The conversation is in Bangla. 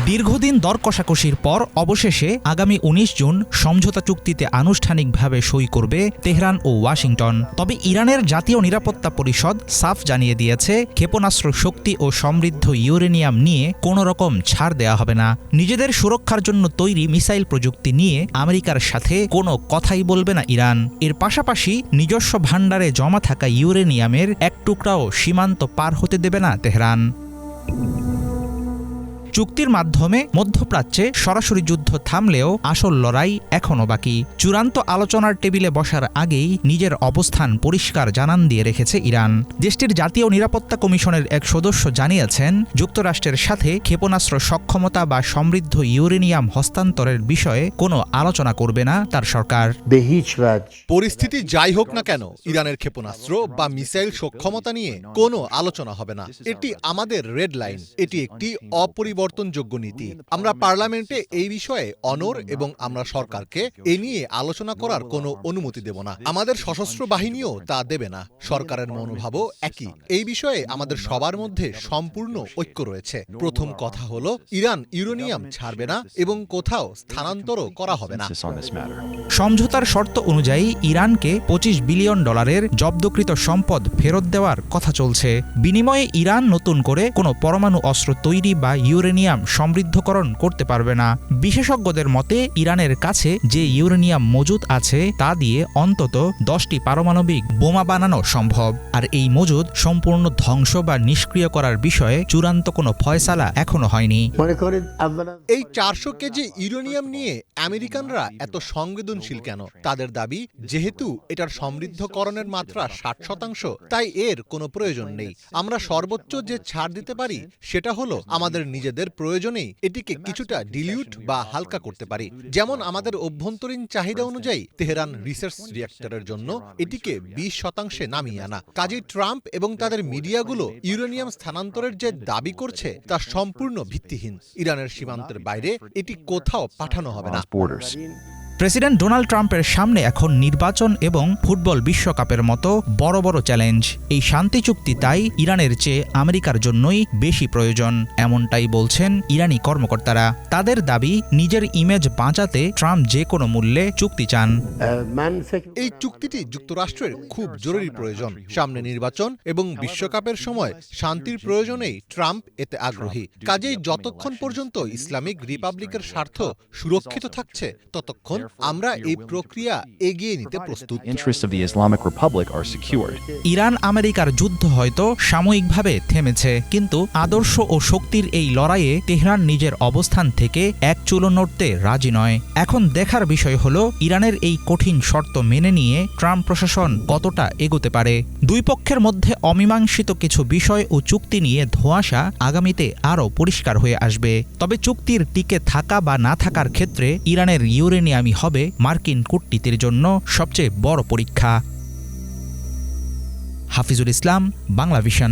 দীর্ঘদিন দর কষাকষির পর অবশেষে আগামী ১৯ জুন সমঝোতা চুক্তিতে আনুষ্ঠানিকভাবে সই করবে তেহরান ও ওয়াশিংটন। তবে ইরানের জাতীয় নিরাপত্তা পরিষদ সাফ জানিয়ে দিয়েছে, ক্ষেপণাস্ত্র শক্তি ও সমৃদ্ধ ইউরেনিয়াম নিয়ে কোনো রকম ছাড় দেওয়া হবে না। নিজেদের সুরক্ষার জন্য তৈরি মিসাইল প্রযুক্তি নিয়ে আমেরিকার সাথে কোনো কথাই বলবে না ইরান। এর পাশাপাশি নিজস্ব ভাণ্ডারে জমা থাকা ইউরেনিয়ামের এক টুকরাও সীমান্ত পার হতে দেবে না তেহরান। চুক্তির মাধ্যমে মধ্যপ্রাচ্যে সরাসরি যুদ্ধ থামলেও আসল লড়াই এখনও বাকি। চূড়ান্ত আলোচনার টেবিলে বসার আগেই নিজের অবস্থান পরিষ্কার জানান দিয়ে রেখেছে ইরান। দেশটির জাতীয় নিরাপত্তা কমিশনের এক সদস্য জানিয়েছেন, যুক্তরাষ্ট্রের সাথে ক্ষেপণাস্ত্র সক্ষমতা বা সমৃদ্ধ ইউরেনিয়াম হস্তান্তরের বিষয়ে কোনো আলোচনা করবে না তার সরকার। পরিস্থিতি যাই হোক না কেন, ইরানের ক্ষেপণাস্ত্র বা মিসাইল সক্ষমতা নিয়ে কোনো আলোচনা হবে না। এটি আমাদের রেড লাইন। এটি একটি অপরিবর্তনযোগ্য নীতি। আমরা পার্লামেন্টে এই বিষয়ে অনড় এবং আমরা সরকারকে এ নিয়ে আলোচনা করার কোনো অনুমতি দেব না। আমাদের সশস্ত্র বাহিনীও তা দেবে না। সরকারের মনোভাবও একই। এই বিষয়ে আমাদের সবার মধ্যে সম্পূর্ণ ঐক্য রয়েছে। প্রথম কথা হলো, ইরান ইউরেনিয়াম ছাড়বে না এবং কোথাও স্থানান্তরও করা হবে না। সমঝোতার শর্ত অনুযায়ী ইরানকে $25 বিলিয়ন জব্দকৃত সম্পদ ফেরত দেওয়ার কথা চলছে। বিনিময়ে ইরান নতুন করে কোনো পরমাণু অস্ত্র তৈরি বা ইউরেনিয়াম সমৃদ্ধকরণ করতে পারবে না। বিশেষজ্ঞদের মতে, ইরানের কাছে যে ইউরেনিয়াম মজুদ আছে তা দিয়ে অন্তত 10টি পারমাণবিক বোমা বানানো সম্ভব। আর এই মজুদ সম্পূর্ণ ধ্বংস বা নিষ্ক্রিয় করার বিষয়ে চূড়ান্ত কোনো ফয়সালা এখনো হয়নি। এই 400 কেজি ইউরেনিয়াম নিয়ে আমেরিকানরা এত সংবেদনশীল কেন? তাদের দাবি, যেহেতু এটার সমৃদ্ধকরণের মাত্রা 60%, তাই এর কোনো প্রয়োজন নেই। আমরা সর্বোচ্চ যে ছাড় দিতে পারি সেটা হলো আমাদের নিজেদের প্রয়োজনেই এটিকে কিছুটা ডিলিউট বা হালকা করতে পারি। যেমন আমাদের অভ্যন্তরীণ চাহিদা অনুযায়ী তেহরান রিসার্চ রিঅ্যাক্টরের জন্য এটিকে 20% নামিয়ে আনা। কাজেই ট্রাম্প এবং তাদের মিডিয়াগুলো ইউরেনিয়াম স্থানান্তরের যে দাবি করছে তা সম্পূর্ণ ভিত্তিহীন। ইরানের সীমান্তের বাইরে এটি কোথাও পাঠানো হবে না। প্রেসিডেন্ট ডোনাল্ড ট্রাম্পের সামনে এখন নির্বাচন এবং ফুটবল বিশ্বকাপের মতো বড় বড় চ্যালেঞ্জ। এই শান্তি চুক্তি তাই ইরানের চেয়ে আমেরিকার জন্যই বেশি প্রয়োজন, এমনটাই বলছেন ইরানি কর্মকর্তারা। তাদের দাবি, নিজের ইমেজ বাঁচাতে ট্রাম্প যে কোনো মূল্যে চুক্তি চান। এই চুক্তিটি যুক্তরাষ্ট্রের খুব জরুরি প্রয়োজন। সামনে নির্বাচন এবং বিশ্বকাপের সময় শান্তির প্রয়োজনেই ট্রাম্প এতে আগ্রহী। কাজেই যতক্ষণ পর্যন্ত ইসলামিক রিপাবলিকের স্বার্থ সুরক্ষিত থাকছে, ততক্ষণ আমরা এই প্রক্রিয়া এগিয়ে নিতে প্রস্তুত। ইরান আমেরিকার যুদ্ধ হয়তো সাময়িকভাবে থেমেছে, কিন্তু আদর্শ ও শক্তির এই লড়াইয়ে তেহরান নিজের অবস্থান থেকে এক চুলো নড়তে রাজি নয়। এখন দেখার বিষয় হলো, ইরানের এই কঠিন শর্ত মেনে নিয়ে ট্রাম্প প্রশাসন কতটা এগোতে পারে। দুই পক্ষের মধ্যে অমীমাংসিত কিছু বিষয় ও চুক্তি নিয়ে ধোঁয়াশা আগামীতে আরও পরিষ্কার হয়ে আসবে। তবে চুক্তির টিকে থাকা বা না থাকার ক্ষেত্রে ইরানের ইউরেনিয়ামই হবে মার্কিন কূটনীতির জন্য সবচেয়ে বড় পরীক্ষা। হাফিজুল ইসলাম, বাংলা ভিশন।